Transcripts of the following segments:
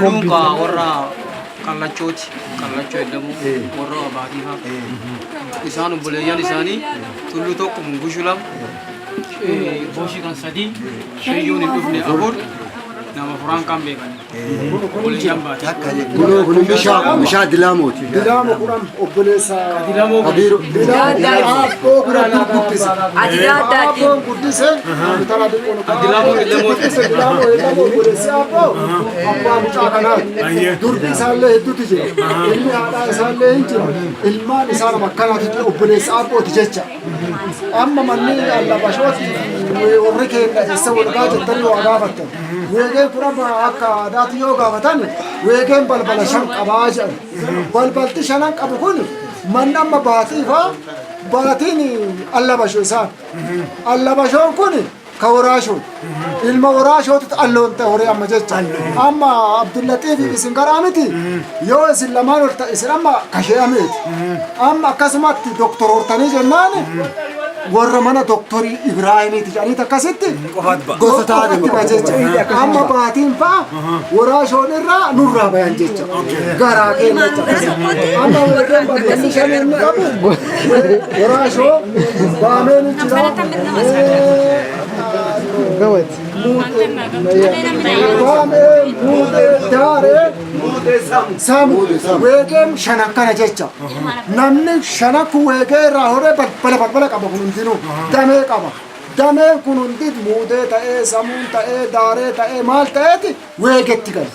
Nunca warra kallachooti kallachoo jedhamu warra baatiifaa isaan obboleeyyan isaanii tulluu tokko mungushulam booshii kan sadii shayyuun hin dhufne afur nama furaan kan beekan obboleeyyan baati kun bishaa dilaamooti dilaamo kuran obboleessa dilaamo kadiru dilaamo kuran guddise adilaamo guddise tala dilaamo dilaamo obboleessa abba mucaa kanaa durbi isaallee hedduutu jira ilmi haadhaa isaallee hin jira ilmaan isaana makkanaatu obboleessa abbooti jecha amma manni allabashooti warri keenya isa walgaa jettanii waa gaafattan weegeen kuran akka aadaatti yoo gaafatan weegeen balbala shan qabaa jedhan balbalti shanan qabu kun manni amma baatiifaa baatiin allabashoo isaan allabashoon kun ka waraashoon ilma waraashootu alloon ta'e horii amma jecha amma Abdullatiif isin garaa miti yoo isin lamaan ol ta'e isin amma kashee ameeti amma akkasumatti doktor hortanii jennaan warra mana doktorii Ibraahimiiti jedhanii akkasitti gosa taa'anitti jecha amma baatiin fa'a waraashoon irraa nurraa bayan jecha garaa keenya jecha amma weegeen badeessi shaneen ni qabu waraashoo baameen jira gawat samu weegeen shanakkana jecha namni shanakku weegee irraa horee balbala qaba kun hundinuu damee qaba dameen kun hundi muudee ta'ee samuun ta'ee daaree ta'ee maal ta'eeti weegetti gali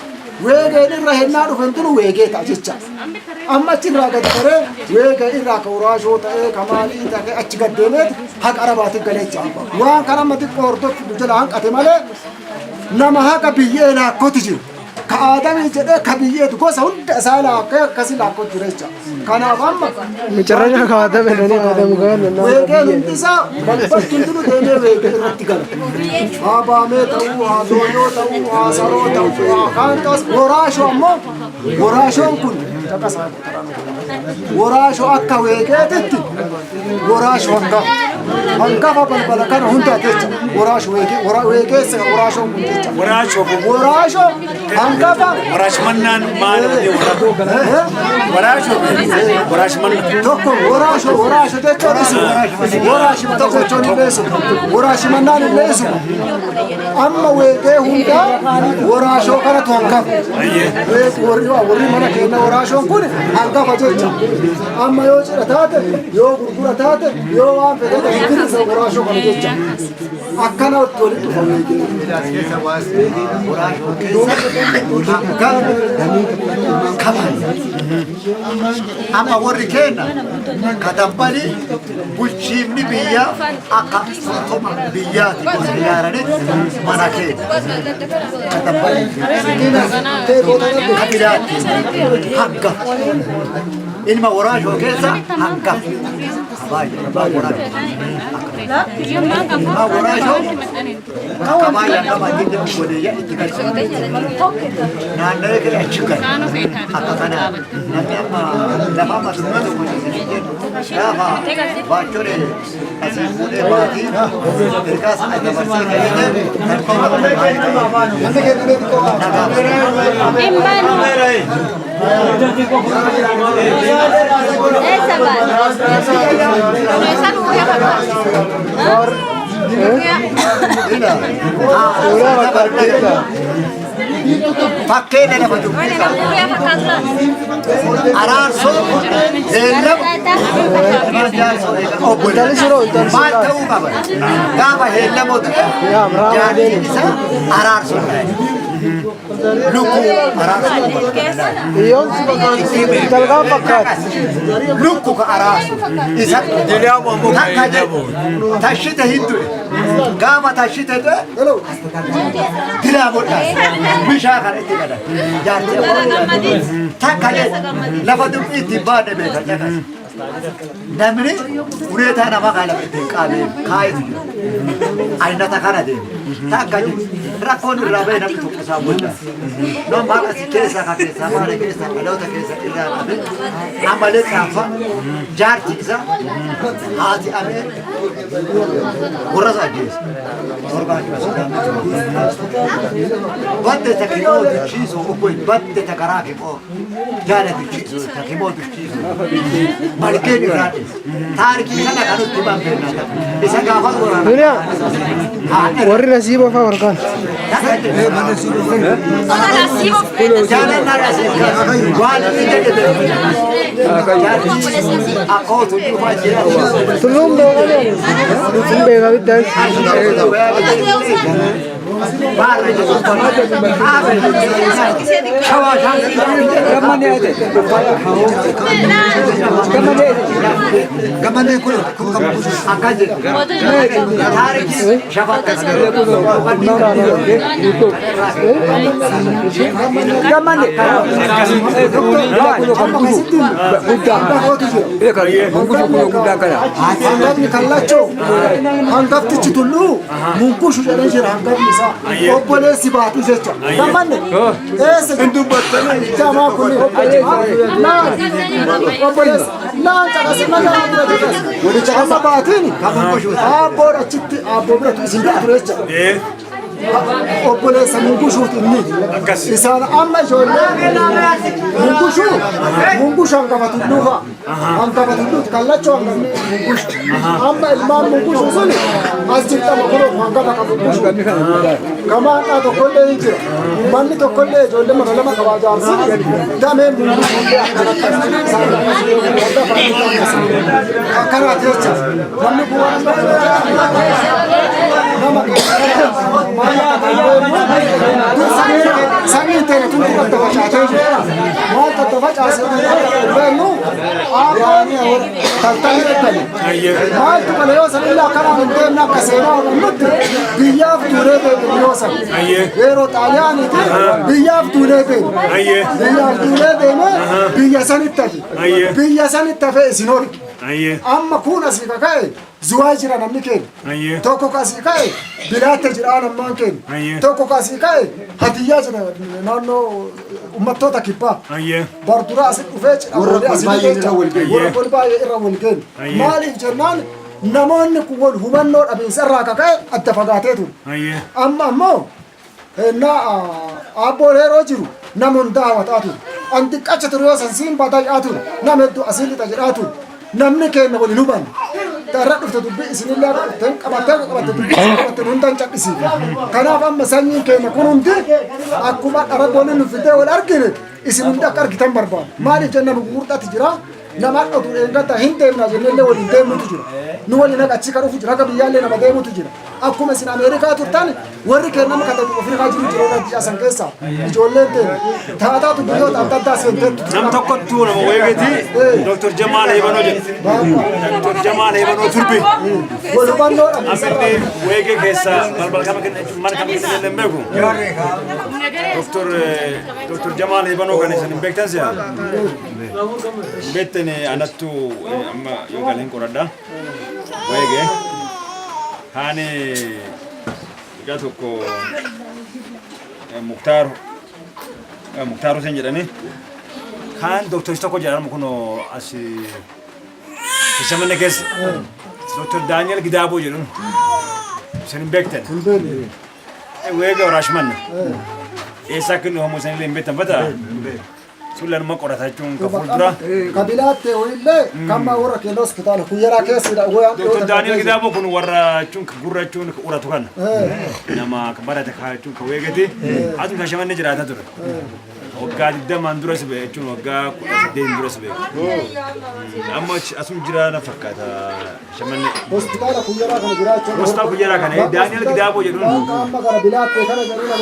weegeen irra hennaa dhufe hundinuu weegee ta'a jecha amma achirraa gadi baree weegee irraa ka waraashoo ta'ee ka maalii ta'ee achi gaddeemeeti haqa arabaatiif galeecha waan kana amma xiqqoo hordoftu jala hanqate malee nama haqa biyyee laakkoti jiru ka aadamii jedhee ka biyyeetu gosa hunda isaa laakkee akkasii laakkoti jira jecha kanaaf amma micarranya ka aadame dhanii aadamu gaana weegeen hundi isaa balbalti hundinuu deemee weegee irratti gala haabaamee ta'uu haadooyoo ta'uu haasaroo ta'uu haakantas waraashoo ammoo waraashoon kun waraashoo akka weegeetitti waraashoo hangafa balbala kana hundaa jecha waraashoo weegeessa waraashoon kun jecha waraashoo hangafa waraashmannaan maal waraashmannaan tokko waraashoo jechuun isu waraashima tokko jechuun illeessu waraashimannaan illeessu amma weegee hundaa waraashoo kanatu hangafa warri mana keenya waraashoon kun hangafa jecha amma yoo cidha taate yoo gurgura taate yoo waan fedhe isa waraashoo kana jecha akkana walitti dhufa weegee amma warri keenya kadambali bulchiinni biyya akka sottoma biyyaati ijaaranii mana keenya kadambali kabilaatti hanga ilma waraashoo keessa hanga waraashoo kabaayyaa nama giddu godheeyya itti galchanii naannoo kee achi galu akka kanaa namni amma lafa masummaa tokko jedhu gaafa baachore asii fuudhee baatii ergaas akka barsiisee galee fakkeenya lafa dubbisa araarsoo heellama maal ta'uu qaba gaafa heellamoo ta'e jaaniin isaa araarsoo lukku ka araasu isa takka jedhu tashite hindure gaafa tashite dilaamuudhaas bishaa kana itti gadan jaartee takka jedhu lafa dubbii itti baadhe beekan jedhan namni ureetaa nama kana ittiin qaabee kaayitu jira. Aynata kana deemu. Takka jiru. Rakkoon irraa bahee namni tokko isaa booda. Noon maaqa si keessa ka keessa maala keessa dhaloota keessa irraa qabee amalee xaafa jaarti isa haati amee warra isaa ajjeessa. Batte takkimoo duchiisu obboi batte takkaraa kimoo jaala duchiisu takkimoo duchiisu malkeen irraa dheessa. Taarikii kana kanutti bambeenna isa gaafa Dunia, warri nasiba fa warqan. Jangan nak nasiba. Wali ini jadi. Aku tu juga jadi. Tulung dong kan? Tulung bega bidan. Obbole si baati jecha. Gammanne. Hindu battana jama kunni obbole. Obbole. Naan caqas nagaa dura caqas. Wali caqas baatini. Abbo achitti abbo bira isin durecha. Obbole samungushut inni. Isaan amma ijoollee mungushu hangafatu dhufa. Hangafatu dhufa kallacho mungushu. Amma ilmaan mungushu suni as jirta makuro hangafata mungushu. Kamaan dhaa tokkollee hin jira. Manni tokkollee ijoollee magaalama qabaa jaarsi. Dameen mungushu akkana jecha. Namni bu'aa nama Sami intera tu tu kata baca aja, mau kata baca asal belu, apa ni awak tentang itu? Mau tu kalau sami lah kalau mentem nak kesana orang lut, biar ture be biasa. Pero talian itu biar ture be, biar sanit tapi sinor. Amma kuna si kakai. Zuwajira namni ken tokko kasi kai bilate jira namman ken tokko kasi kai hadiya jira nanno ummatota kibba bardura asit ufech awli asit wala kolba ira walgen mali jannan namonni ku wal hubanno abin sarra kakai adda fagatetu amma na abore jiru namun dawatatu anti qachatu yosan sim badai atu namedu asili tajiratu namni ken wal huban Tarak itu tu bisi ni lah, tengk apa nundan cak isi. Karena apa masalahnya kena kunundi, aku mat Arab boleh nufite wal argine, isi nunda kar kita berba. Mari jangan mengurut ati jira, nama aku tu enggak tahin tem na jenel le wal tem tu jira. Nuwal nak acik karu jira kabi yalle nama tem tu jira. Aku mesin Amerika tu tan, wari kena nama kata tu Afrika jira jira nanti asal kesa. Jualan tem, thada tu dia tak senten. Nam takut tu nama wegeti, Dr. Jamal Hebano je. Dr. Jamal Hebano turbi. Walau no, Ambil wege kesa, balbal kami mana kami kena lembegu. Dr. Jamal Hebano kan isan imbektan sih. Bete ni anak tu amma yoga leng korada. Wege. Hani jatuh ko Mukhtar Hussein jedhani kan Dr. Istoko jedhamu kuno asi Shamanne keessa Dr. Daniel Gidabo jedhamu isin beektan weega Rashman eessa kinu homo isin illee beektan bata sulan ma qoratachuun ka fuuldura kabilaatti wille kama warra keenya hospitaala kuyyaraa keessidha Dr. Daniel Gidabo kun warra chuun gurrachuun uratu kan nama barate kaachuun ka weegati atun ka Shamanne jiraata ture waggaa 20 dura sibe jechuun waggaa 10 dura sibe amma asun jira na fakkaata Shamanne hospitaala kuyyaraa kana jiraachuu hospitaala kuyyaraa kana Daniel Gidabo jedhuun amma gara bilaatti kana jarina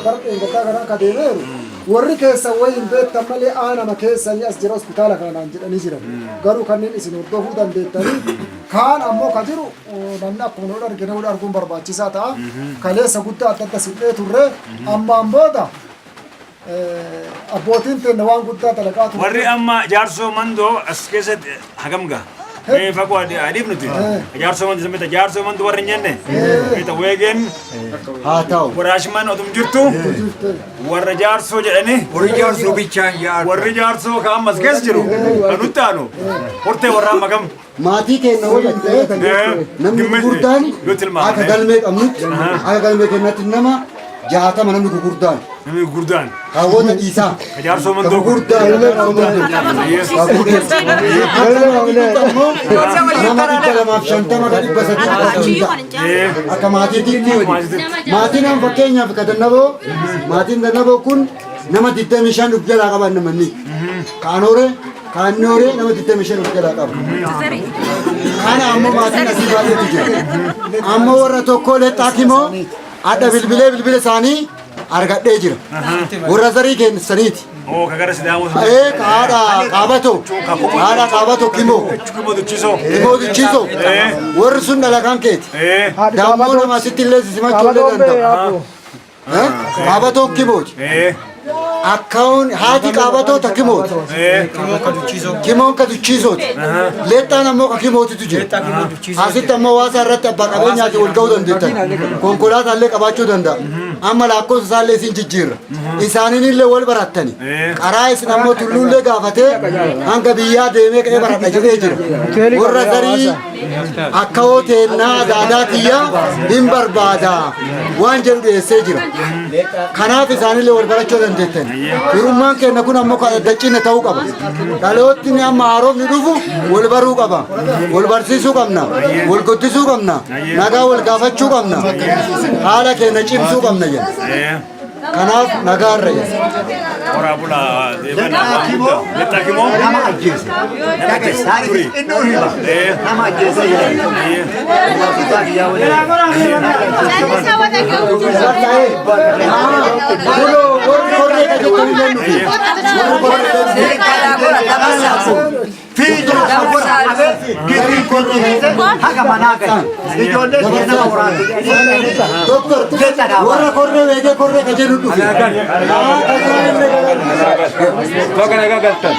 barate ngata kana ka deemeeru warri keessa wayin beektan malee aanama keessanii as jira hospitaala kanaan jedhanii jiran garuu kanneen isin hordofuu dandeettanii kaan ammoo ka jiru namni akkuma nu argine wal arguun barbaachisaa ta'a kaleessa guddaa adda adda sidhee turre ammaan booda abbootiin teenya waan guddaa dalagaa ture. warri amma jaarsoo mandoo as keessatti hagamga fagoo adiif nuti jaarsoo mandoo samita jaarsoo mandoo warri hin jenne ita weegen haa ta'u waraashman odum jirtu warra jaarsoo jedhani warri jaarsoo bichaan yaadu warri jaarsoo ka ammas keessa jiru kanutti aanu hortee warraa magam maatii keenya waliin namni gurguddaan akka galmee qabnutti akka galmee kennatti nama 60 namni gurguddaan namni gurguddaan kaawwata dhiisaa jaarsoo mandoo gurguddaan nama 250 gadi basati akka maatiitti maatiin an fakkeenyaaf kadannaboo maatiin dannaboo kun nama 25 dhuf jalaa qaban namanni kaanoore kaannoore nama 25 dhuf jalaa qabu kana ammoo maatiin asii baay'eetu jira ammoo warra tokko lexxaakimoo adda bilbilee isaanii argadhee jira warra zarii keessaniiti oo kagara sidaamu haadha qaabatoo kimoo duchiisoo warri sun dhalagaan keeti dammoo nama asitti illee simachuu illee danda'a qaabatoo kimooti akkaun haati qaabatoo ta kimooti kimoon ka duchiisooti leexxaan ammoo ka kimootitu jira asitti ammoo waasa irratti abbaa qabeenyaati wal ga'uu dandeettan konkolaataa illee qabaachuu danda'a amma lakkoofsa isaallee isin jijjiirra isaaniin illee wal barattani qaraa isin ammoo tulluullee gaafatee hanga biyyaa deemee ka'ee baradha jedhee jira warra zarii akka hooteennaa daadaa kiyyaa hin barbaada waan jedhu dhiyeessee jira kanaaf isaanillee wal barachuu dandeettan firummaan keenya kun ammoo daccina ta'uu qaba dhalootni amma haaromni dhufu wal baruu qaba wal barsiisuu qabna wal guddisuu qabna nagaa wal gaafachuu qabna haala keenya cimsuu qabna jedha kanaaf nagaa irra jedha waraabula lexxaa kimoo nama ajjeese nama ajjeese warra korree weegee korree ka jedhu dhufe. Toka nagaa galtan.